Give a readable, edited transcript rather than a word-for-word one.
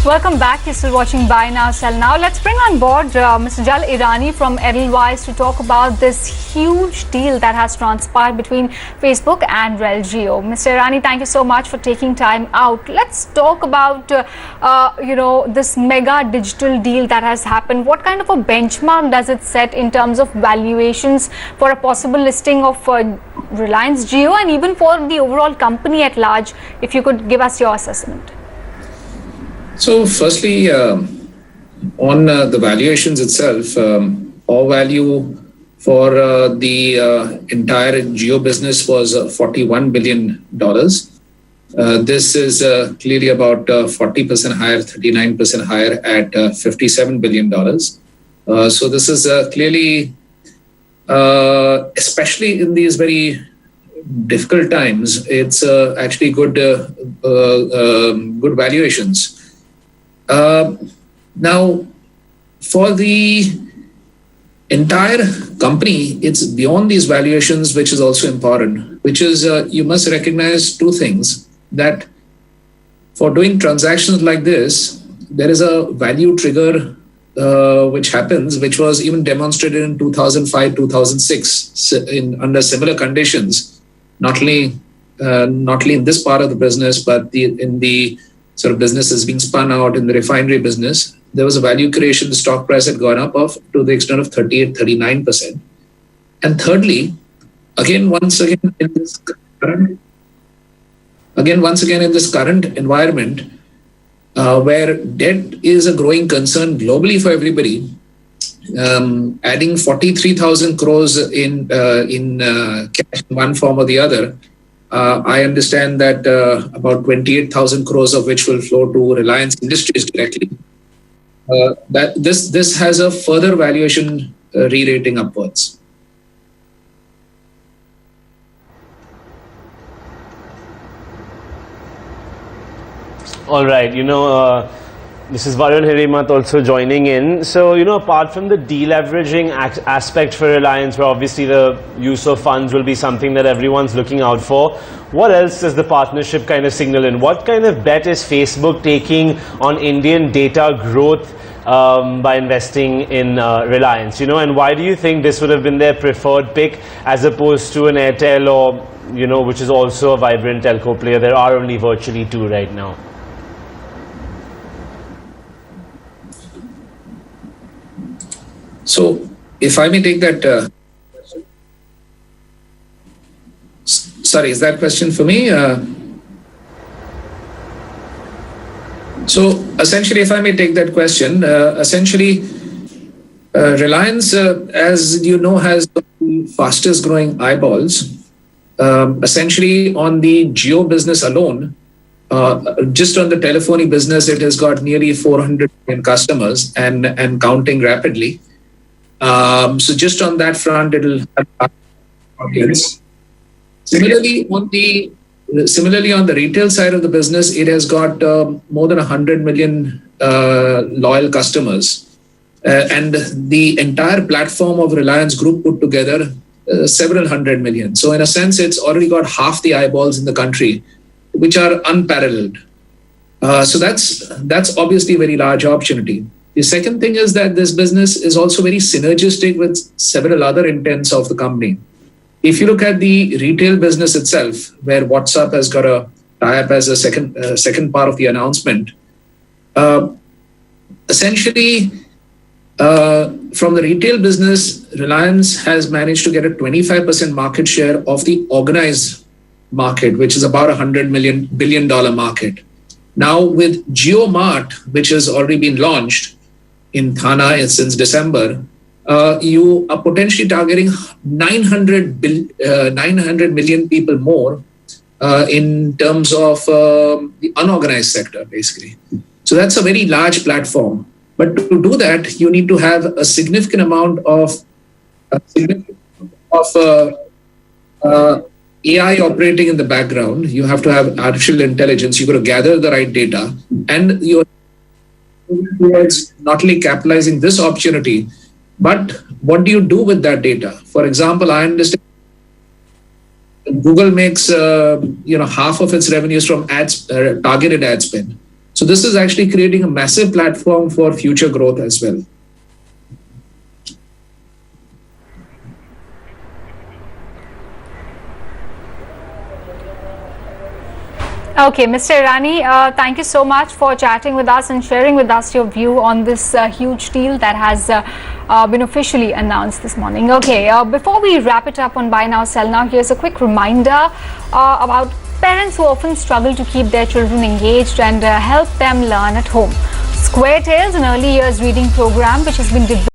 Welcome back. You're still watching Buy Now, Sell Now. Let's bring on board Mr. Irani from Edelweiss to talk about this huge deal that has transpired between Facebook and RelGeo. Mr. Irani, thank you so much for taking time out. Let's talk about, this mega digital deal that has happened. What kind of a benchmark does it set in terms of valuations for a possible listing of Reliance Jio and even for the overall company at large? If you could give us your assessment. So firstly, on the valuations itself, our value for the entire Jio business was $41 billion. This is clearly about 40% higher, 39% higher at $57 billion. So this is clearly, especially in these very difficult times, it's actually good valuations. Now, for the entire company, it's beyond these valuations, which is also important, which is you must recognize two things, that for doing transactions like this, there is a value trigger which happens, which was even demonstrated in 2005, 2006 under similar conditions, not only in this part of the business, but in the sort of businesses being spun out in the refinery business. There was a value creation, the stock price had gone up to the extent of 38, 39%. And thirdly, once again in this current environment, where debt is a growing concern globally for everybody, adding 43,000 crores in cash in one form or the other, I understand that about 28,000 crores of which will flow to Reliance Industries directly. That this has a further valuation re-rating upwards. All right, this is Varun Hirimat also joining in. So, apart from the deleveraging aspect for Reliance, where obviously the use of funds will be something that everyone's looking out for, what else does the partnership kind of signal in? What kind of bet is Facebook taking on Indian data growth by investing in Reliance? And why do you think this would have been their preferred pick as opposed to an Airtel or, which is also a vibrant telco player? There are only virtually two right now. So, if I may take that, sorry, is that question for me? So, essentially, if I may take that question, Reliance, as you know, has the fastest growing eyeballs. Essentially, on the Jio business alone, just on the telephony business, it has got nearly 400 million customers and counting rapidly. So just on that front, it will have audience. Similarly, on the retail side of the business, it has got more than 100 million loyal customers, and the entire platform of Reliance Group put together several hundred million. So in a sense, it's already got half the eyeballs in the country, which are unparalleled. So that's obviously a very large opportunity. The second thing is that this business is also very synergistic with several other intents of the company. If you look at the retail business itself, where WhatsApp has got a tie-up as a second part of the announcement, essentially, from the retail business, Reliance has managed to get a 25% market share of the organized market, which is about $100 billion market. Now, with JioMart, which has already been launched in Thana since December, you are potentially targeting 900 million people more in terms of the unorganized sector, basically. So that's a very large platform. But to do that, you need to have a significant amount of AI operating in the background. You have to have artificial intelligence. You've got to gather the right data, and you're towards not only capitalizing this opportunity, but what do you do with that data? For example, I understand Google makes half of its revenues from ads, targeted ad spend. So this is actually creating a massive platform for future growth as well. Okay, Mr. Irani, thank you so much for chatting with us and sharing with us your view on this huge deal that has been officially announced this morning. Okay, before we wrap it up on Buy Now, Sell Now, here's a quick reminder about parents who often struggle to keep their children engaged and help them learn at home. Square Tales, an early years reading program which has been developed